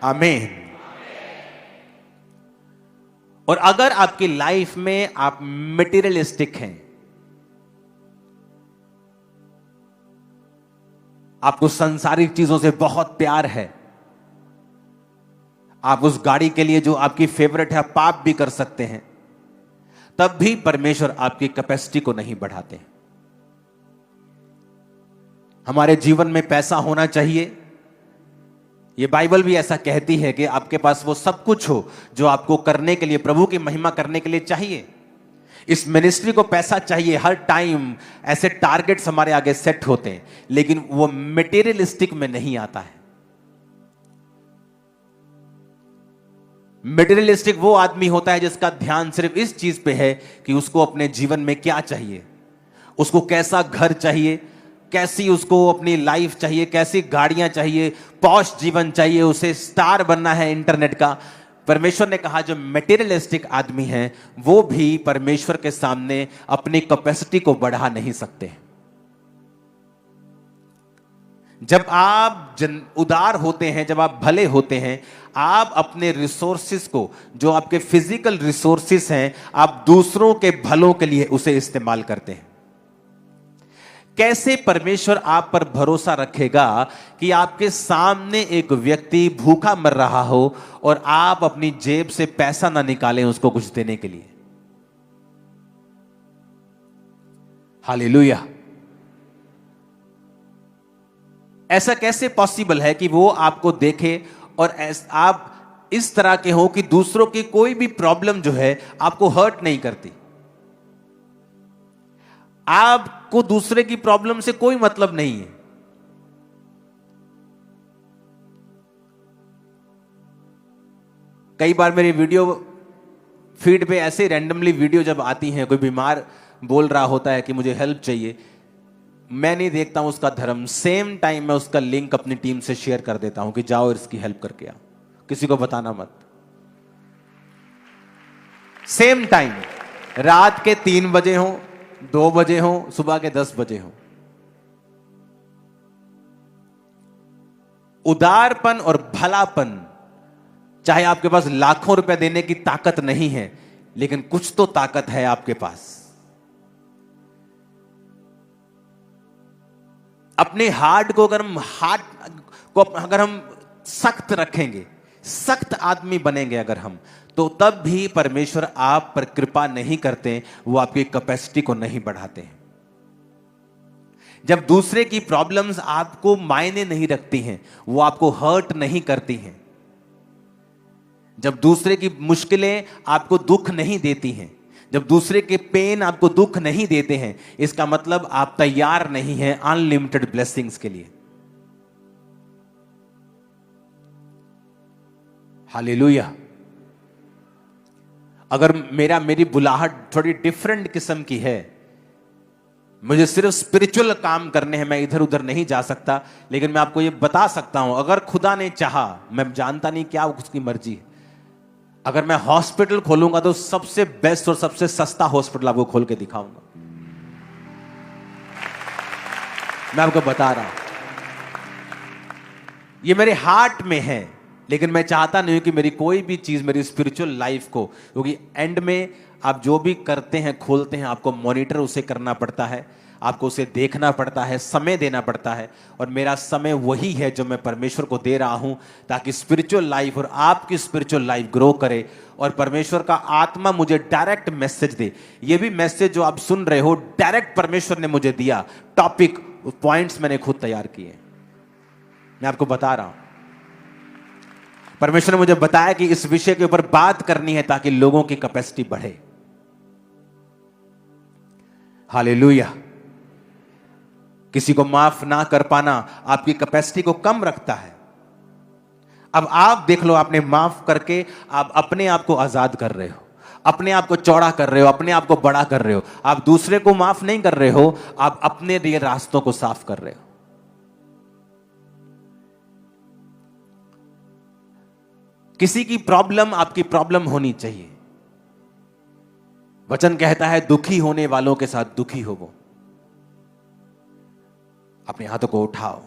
आमीन। और अगर आपकी लाइफ में आप मटेरियलिस्टिक हैं, आपको सांसारिक चीजों से बहुत प्यार है, आप उस गाड़ी के लिए जो आपकी फेवरेट है पाप भी कर सकते हैं, तब भी परमेश्वर आपकी कैपेसिटी को नहीं बढ़ाते। हमारे जीवन में पैसा होना चाहिए, ये बाइबल भी ऐसा कहती है कि आपके पास वो सब कुछ हो जो आपको करने के लिए, प्रभु की महिमा करने के लिए चाहिए। इस मिनिस्ट्री को पैसा चाहिए, हर टाइम ऐसे टारगेट्स हमारे आगे सेट होते हैं, लेकिन वो मटेरियलिस्टिक में नहीं आता है। मटेरियलिस्टिक वो आदमी होता है जिसका ध्यान सिर्फ इस चीज पे है कि उसको अपने जीवन में क्या चाहिए, उसको कैसा घर चाहिए, कैसी उसको अपनी लाइफ चाहिए, कैसी गाड़ियां चाहिए, पॉश जीवन चाहिए, उसे स्टार बनना है इंटरनेट का। परमेश्वर ने कहा जो मटेरियलिस्टिक आदमी है वो भी परमेश्वर के सामने अपनी कैपेसिटी को बढ़ा नहीं सकते। जब आप उदार होते हैं, जब आप भले होते हैं, आप अपने रिसोर्सेस को, जो आपके फिजिकल रिसोर्सेस हैं, आप दूसरों के भलों के लिए उसे इस्तेमाल करते हैं। कैसे परमेश्वर आप पर भरोसा रखेगा कि आपके सामने एक व्यक्ति भूखा मर रहा हो और आप अपनी जेब से पैसा ना निकालें उसको कुछ देने के लिए? हालेलुया। ऐसा कैसे पॉसिबल है कि वो आपको देखे और आप इस तरह के हो कि दूसरों की कोई भी प्रॉब्लम जो है आपको हर्ट नहीं करती, आपको दूसरे की प्रॉब्लम से कोई मतलब नहीं है। कई बार मेरी वीडियो फीड पे ऐसे रैंडमली वीडियो जब आती हैं, कोई बीमार बोल रहा होता है कि मुझे हेल्प चाहिए, मैं नहीं देखता हूं उसका धर्म, सेम टाइम मैं उसका लिंक अपनी टीम से शेयर कर देता हूं कि जाओ इसकी हेल्प करके आओ, किसी को बताना मत। सेम टाइम, रात के 3 बजे हो, 2 बजे हो, सुबह के 10 बजे हो। उदारपन और भलापन, चाहे आपके पास लाखों रुपए देने की ताकत नहीं है, लेकिन कुछ तो ताकत है आपके पास। अपने हार्ट को अगर हम सख्त रखेंगे, सख्त आदमी बनेंगे अगर हम, तो तब भी परमेश्वर आप पर कृपा नहीं करते, वो आपकी कैपेसिटी को नहीं बढ़ाते हैं। जब दूसरे की प्रॉब्लम्स आपको मायने नहीं रखती हैं, वो आपको हर्ट नहीं करती हैं, जब दूसरे की मुश्किलें आपको दुख नहीं देती हैं, जब दूसरे के पेन आपको दुख नहीं देते हैं, इसका मतलब आप तैयार नहीं हैं अनलिमिटेड ब्लेसिंग्स के लिए। हालेलुया। अगर मेरी बुलाहट थोड़ी डिफरेंट किस्म की है, मुझे सिर्फ स्पिरिचुअल काम करने हैं, मैं इधर उधर नहीं जा सकता, लेकिन मैं आपको यह बता सकता हूं, अगर खुदा ने चाहा, मैं जानता नहीं क्या उसकी मर्जी है, अगर मैं हॉस्पिटल खोलूंगा तो सबसे बेस्ट और सबसे सस्ता हॉस्पिटल आपको खोल के दिखाऊंगा। मैं आपको बता रहा हूं, ये मेरे हार्ट में है, लेकिन मैं चाहता नहीं हूं कि मेरी कोई भी चीज मेरी स्पिरिचुअल लाइफ को, क्योंकि एंड में आप जो भी करते हैं, खोलते हैं, आपको मॉनिटर उसे करना पड़ता है, आपको उसे देखना पड़ता है, समय देना पड़ता है। और मेरा समय वही है जो मैं परमेश्वर को दे रहा हूं, ताकि स्पिरिचुअल लाइफ और आपकी स्पिरिचुअल लाइफ ग्रो करे और परमेश्वर का आत्मा मुझे डायरेक्ट मैसेज दे। ये भी मैसेज जो आप सुन रहे हो, डायरेक्ट परमेश्वर ने मुझे दिया, टॉपिक पॉइंट्स मैंने खुद तैयार किए। मैं आपको बता रहा हूं, परमेश्वर ने मुझे बताया कि इस विषय के ऊपर बात करनी है ताकि लोगों की कैपेसिटी बढ़े। हालेलुया। किसी को माफ ना कर पाना आपकी कैपेसिटी को कम रखता है। अब आप देख लो, आपने माफ करके आप अपने आप को आजाद कर रहे हो, अपने आप को चौड़ा कर रहे हो, अपने आप को बड़ा कर रहे हो। आप दूसरे को माफ नहीं कर रहे हो, आप अपने लिए रास्तों को साफ कर रहे हो। किसी की प्रॉब्लम आपकी प्रॉब्लम होनी चाहिए। वचन कहता है दुखी होने वालों के साथ दुखी होवो। अपने हाथों को उठाओ,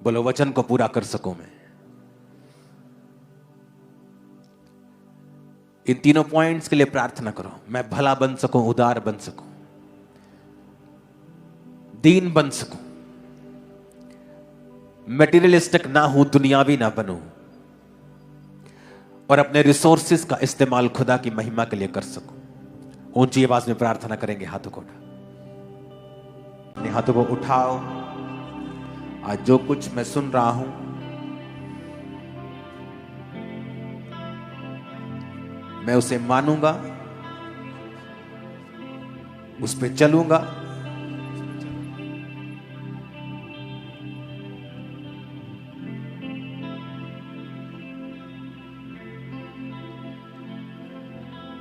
बोलो वचन को पूरा कर सकूं मैं। इन तीनों पॉइंट्स के लिए प्रार्थना करो। मैं भला बन सकूं, उदार बन सकूं, दीन बन सकूं, मटेरियलिस्टिक ना हूं, दुनियावी ना बनूं, और अपने रिसोर्सेस का इस्तेमाल खुदा की महिमा के लिए कर सकूं। ऊंची आवाज में प्रार्थना करेंगे। हाथों को उठाओ, अपने हाथों को उठाओ। आज जो कुछ मैं सुन रहा हूं, मैं उसे मानूंगा, उस पर चलूंगा,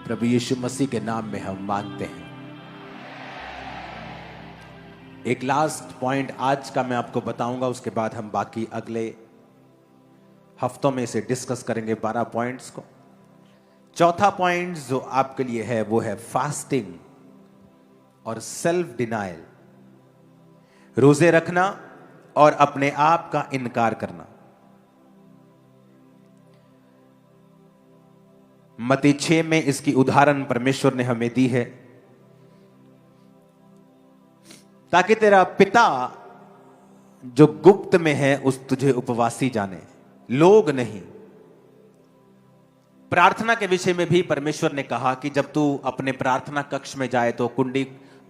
प्रभु यीशु मसीह के नाम में हम मांगते हैं। एक लास्ट पॉइंट आज का मैं आपको बताऊंगा, उसके बाद हम बाकी अगले हफ्तों में इसे डिस्कस करेंगे 12 पॉइंट्स को। चौथा पॉइंट जो आपके लिए है वो है फास्टिंग और सेल्फ डिनायल, रोजे रखना और अपने आप का इनकार करना। मत्ती 6 में इसकी उदाहरण परमेश्वर ने हमें दी है, ताकि तेरा पिता जो गुप्त में है उस तुझे उपवासी जाने, लोग नहीं। प्रार्थना के विषय में भी परमेश्वर ने कहा कि जब तू अपने प्रार्थना कक्ष में जाए तो कुंडी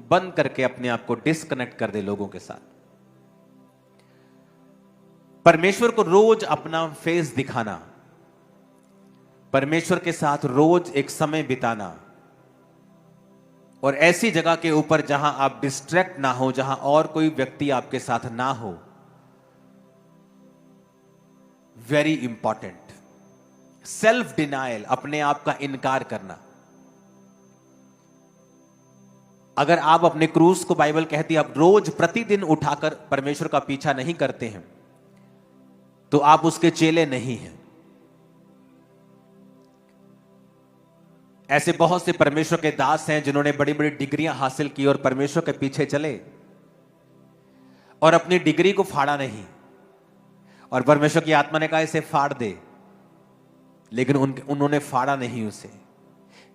बंद करके अपने आप को डिस्कनेक्ट कर दे लोगों के साथ। परमेश्वर को रोज अपना फेस दिखाना, परमेश्वर के साथ रोज एक समय बिताना, और ऐसी जगह के ऊपर जहां आप डिस्ट्रैक्ट ना हो, जहां और कोई व्यक्ति आपके साथ ना हो, वेरी इंपॉर्टेंट। सेल्फ डिनायल, अपने आप का इनकार करना। अगर आप अपने क्रूस को, बाइबल कहती है, आप रोज प्रतिदिन उठाकर परमेश्वर का पीछा नहीं करते हैं तो आप उसके चेले नहीं हैं। ऐसे बहुत से परमेश्वर के दास हैं जिन्होंने बड़ी बड़ी डिग्रियां हासिल की और परमेश्वर के पीछे चले और अपनी डिग्री को फाड़ा नहीं, और परमेश्वर की आत्मा ने कहा इसे फाड़ दे, लेकिन उन्होंने फाड़ा नहीं उसे।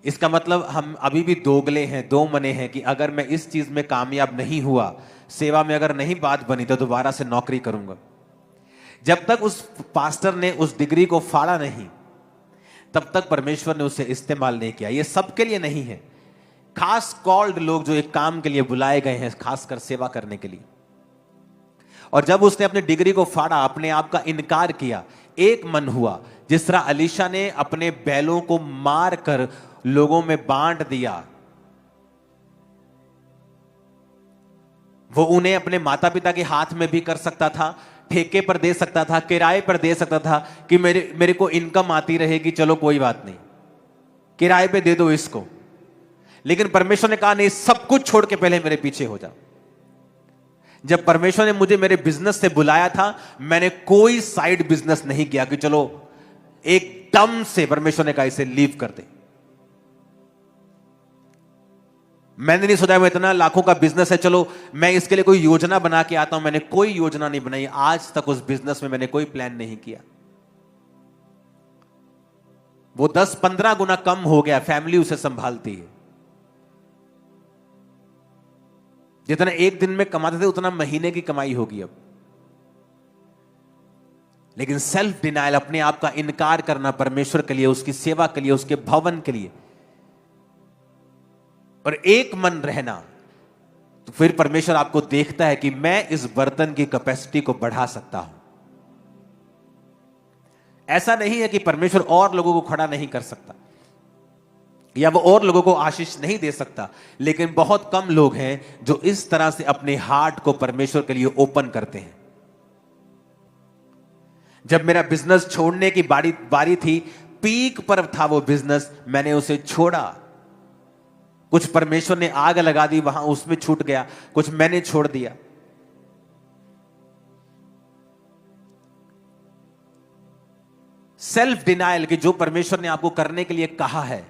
इसका मतलब हम अभी भी दोगले हैं, दो मने हैं कि अगर मैं इस चीज में कामयाब नहीं हुआ, सेवा में अगर नहीं बात बनी, तो दोबारा से नौकरी करूंगा। जब तक उस पास्टर ने उस डिग्री को फाड़ा नहीं, तब तक परमेश्वर ने उसे इस्तेमाल नहीं किया। ये सबके लिए नहीं है, खास कॉल्ड लोग जो एक काम के लिए बुलाए गए हैं, खासकर सेवा करने के लिए। और जब उसने अपनी डिग्री को फाड़ा, अपने आप का इनकार किया, एक मन हुआ, जिस तरह अलीशा ने अपने बैलों को मार कर लोगों में बांट दिया, वो उन्हें अपने माता पिता के हाथ में भी कर सकता था, ठेके पर दे सकता था, किराए पर दे सकता था कि मेरे को इनकम आती रहेगी, चलो कोई बात नहीं, किराए पे दे दो इसको। लेकिन परमेश्वर ने कहा नहीं, सब कुछ छोड़ के पहले मेरे पीछे हो जाओ। जब परमेश्वर ने मुझे मेरे बिजनेस से बुलाया था, मैंने कोई साइड बिजनेस नहीं किया कि चलो एकदम से परमेश्वर ने कहा इसे लीव कर दे। मैंने नहीं सोचा मैं इतना लाखों का बिजनेस है, चलो मैं इसके लिए कोई योजना बना के आता हूं। मैंने कोई योजना नहीं बनाई, आज तक उस बिजनेस में मैंने कोई प्लान नहीं किया। वो 10-15 गुना कम हो गया, फैमिली उसे संभालती है। जितना एक दिन में कमाते थे उतना महीने की कमाई होगी अब। लेकिन सेल्फ डिनायल, अपने आप का इनकार करना परमेश्वर के लिए, उसकी सेवा के लिए, उसके भवन के लिए, और एक मन रहना, तो फिर परमेश्वर आपको देखता है कि मैं इस बर्तन की कैपेसिटी को बढ़ा सकता हूं। ऐसा नहीं है कि परमेश्वर और लोगों को खड़ा नहीं कर सकता या वो और लोगों को आशीष नहीं दे सकता, लेकिन बहुत कम लोग हैं जो इस तरह से अपने हार्ट को परमेश्वर के लिए ओपन करते हैं। जब मेरा बिजनेस छोड़ने की बारी थी, पीक पर था वो बिजनेस, मैंने उसे छोड़ा। कुछ परमेश्वर ने आग लगा दी वहां, उसमें छूट गया, कुछ मैंने छोड़ दिया। सेल्फ डिनायल कि जो परमेश्वर ने आपको करने के लिए कहा है,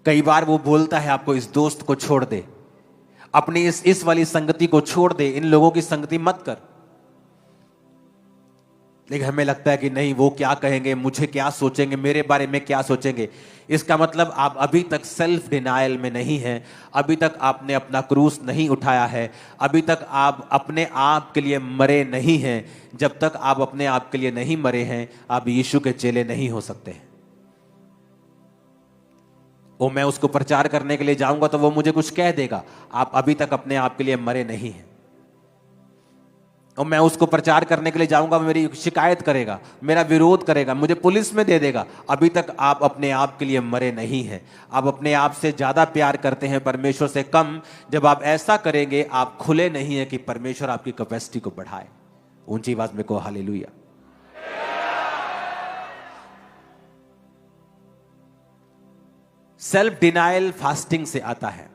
कई बार वो बोलता है आपको इस दोस्त को छोड़ दे, अपनी इस वाली संगति को छोड़ दे, इन लोगों की संगति मत कर। लेकिन हमें लगता है कि नहीं, वो क्या कहेंगे, मुझे क्या सोचेंगे, मेरे बारे में क्या सोचेंगे। इसका मतलब आप अभी तक सेल्फ डिनायल में नहीं हैं, अभी तक आपने अपना क्रूस नहीं उठाया है, अभी तक आप अपने आप के लिए मरे नहीं हैं। जब तक आप अपने आप के लिए नहीं मरे हैं, आप यीशु के चेले नहीं हो सकते हैं। वो मैं उसको प्रचार करने के लिए जाऊंगा तो वो मुझे कुछ कह देगा, आप अभी तक अपने आप के लिए मरे नहीं हैं। और मैं उसको प्रचार करने के लिए जाऊंगा, मेरी शिकायत करेगा, मेरा विरोध करेगा, मुझे पुलिस में दे देगा, अभी तक आप अपने आप के लिए मरे नहीं हैं। आप अपने आप से ज्यादा प्यार करते हैं, परमेश्वर से कम। जब आप ऐसा करेंगे, आप खुले नहीं है कि परमेश्वर आपकी कैपेसिटी को बढ़ाए। ऊंची आवाज में कहो हालेलुया। सेल्फ डिनायल फास्टिंग से आता है।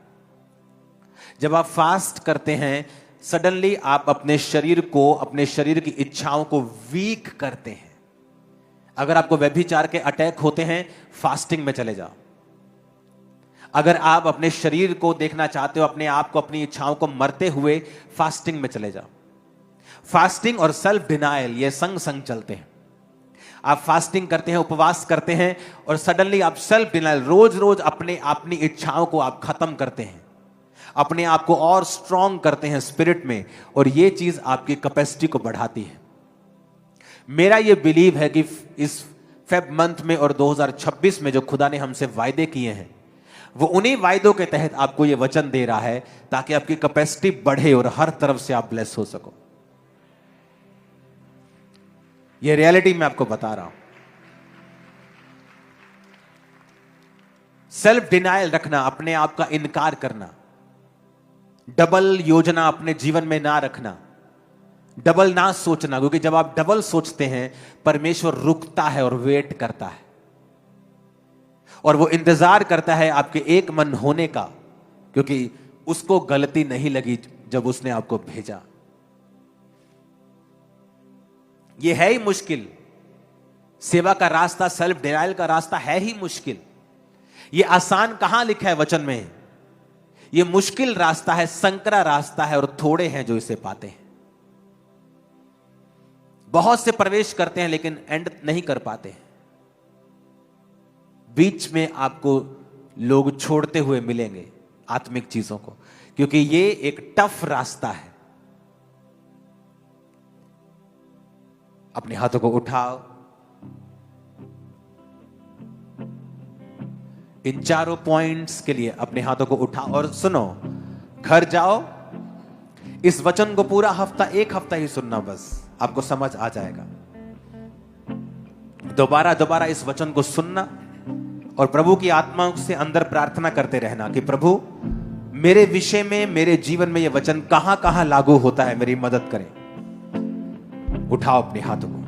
जब आप फास्ट करते हैं, सडनली आप अपने शरीर को, अपने शरीर की इच्छाओं को वीक करते हैं। अगर आपको व्यभिचार के अटैक होते हैं, फास्टिंग में चले जाओ। अगर आप अपने शरीर को देखना चाहते हो, अपने आप को, अपनी इच्छाओं को मरते हुए, फास्टिंग में चले जाओ। फास्टिंग और सेल्फ डिनायल ये संग संग चलते हैं। आप फास्टिंग करते हैं, उपवास करते हैं, और सडनली आप सेल्फ डिनायल, रोज रोज अपनी इच्छाओं को आप खत्म करते हैं, अपने आप को और स्ट्रांग करते हैं स्पिरिट में, और ये चीज आपकी कैपेसिटी को बढ़ाती है। मेरा ये बिलीव है कि इस फेब मंथ में और 2026 में जो खुदा ने हमसे वायदे किए हैं, वो उन्हीं वायदों के तहत आपको ये वचन दे रहा है, ताकि आपकी कैपेसिटी बढ़े और हर तरफ से आप ब्लेस हो सको। ये रियलिटी मैं आपको बता रहा हूं। सेल्फ डिनायल रखना, अपने आप का इनकार करना, डबल योजना अपने जीवन में ना रखना, डबल ना सोचना, क्योंकि जब आप डबल सोचते हैं, परमेश्वर रुकता है और वेट करता है, और वो इंतजार करता है आपके एक मन होने का, क्योंकि उसको गलती नहीं लगी जब उसने आपको भेजा। ये है ही मुश्किल, सेवा का रास्ता, सेल्फ डिनायल का रास्ता है ही मुश्किल। ये आसान कहां लिखा है वचन में? ये मुश्किल रास्ता है, संकरा रास्ता है, और थोड़े हैं जो इसे पाते हैं। बहुत से प्रवेश करते हैं लेकिन एंड नहीं कर पाते हैं। बीच में आपको लोग छोड़ते हुए मिलेंगे आत्मिक चीजों को, क्योंकि ये एक टफ रास्ता है। अपने हाथों को उठाओ, इन चारों पॉइंट्स के लिए अपने हाथों को उठाओ और सुनो। घर जाओ, इस वचन को पूरा हफ्ता, एक हफ्ता ही सुनना, बस आपको समझ आ जाएगा। दोबारा दोबारा इस वचन को सुनना और प्रभु की आत्मा से अंदर प्रार्थना करते रहना कि प्रभु मेरे विषय में, मेरे जीवन में यह वचन कहां कहां लागू होता है, मेरी मदद करें। उठाओ अपने हाथों को।